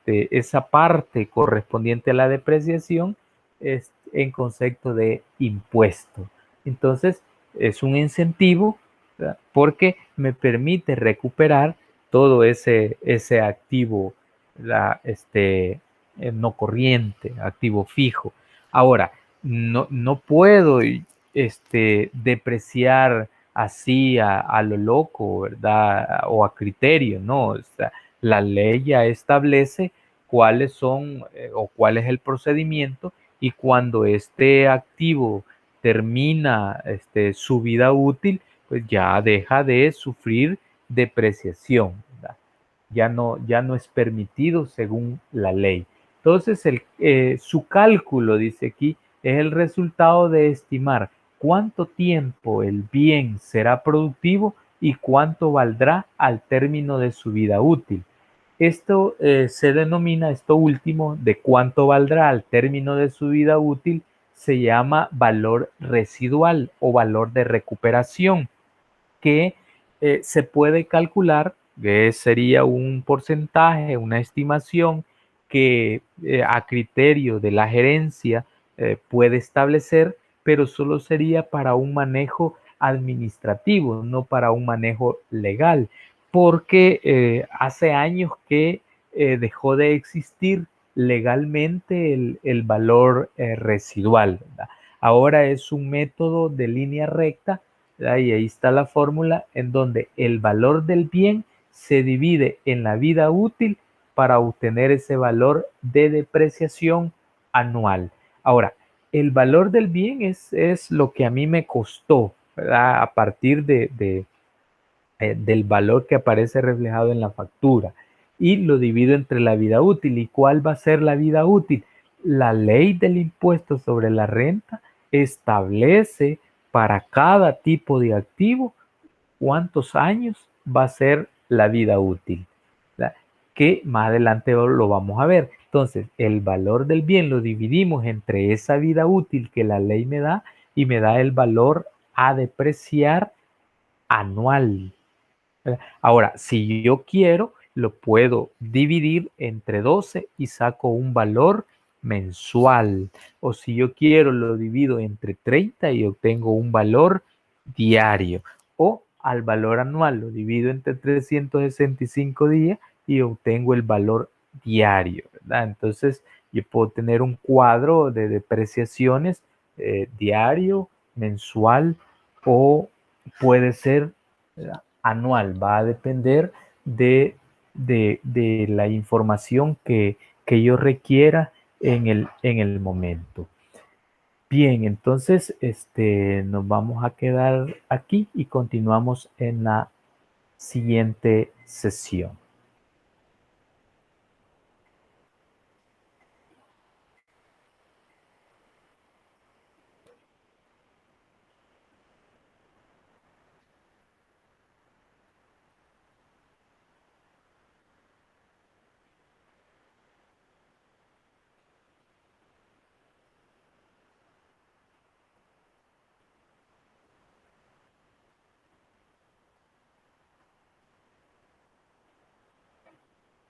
esa parte correspondiente a la depreciación en concepto de impuesto. Entonces, es un incentivo, ¿verdad? Porque me permite recuperar todo ese activo no corriente, activo fijo. Ahora, no puedo depreciar así a lo loco, ¿verdad? O a criterio, ¿no? O sea, la ley ya establece cuáles son o cuál es el procedimiento y cuando este activo termina su vida útil, pues ya deja de sufrir depreciación, ¿verdad? Ya no es permitido según la ley. Entonces, su cálculo, dice aquí, es el resultado de estimar cuánto tiempo el bien será productivo y cuánto valdrá al término de su vida útil. Esto se denomina, esto último, de cuánto valdrá al término de su vida útil, se llama valor residual o valor de recuperación, que se puede calcular, que sería un porcentaje, una estimación que a criterio de la gerencia puede establecer, pero solo sería para un manejo administrativo, no para un manejo legal, porque hace años que dejó de existir legalmente el valor residual, ¿verdad? Ahora es un método de línea recta ¿verdad? Y ahí está la fórmula en donde el valor del bien se divide en la vida útil para obtener ese valor de depreciación anual. Ahora, el valor del bien es lo que a mí me costó, ¿verdad? A partir del valor que aparece reflejado en la factura y lo divido entre la vida útil. ¿Y cuál va a ser la vida útil? La ley del impuesto sobre la renta establece para cada tipo de activo cuántos años va a ser la vida útil, ¿verdad? Que más adelante lo vamos a ver. Entonces, el valor del bien lo dividimos entre esa vida útil que la ley me da y me da el valor a depreciar anual. Ahora, si yo quiero, lo puedo dividir entre 12 y saco un valor mensual. O si yo quiero, lo divido entre 30 y obtengo un valor diario. O al valor anual lo divido entre 365 días y obtengo el valor diario, ¿verdad? Entonces, yo puedo tener un cuadro de depreciaciones diario, mensual o puede ser, ¿verdad?, anual. Va a depender de la información que yo requiera en el momento. Bien, entonces nos vamos a quedar aquí y continuamos en la siguiente sesión.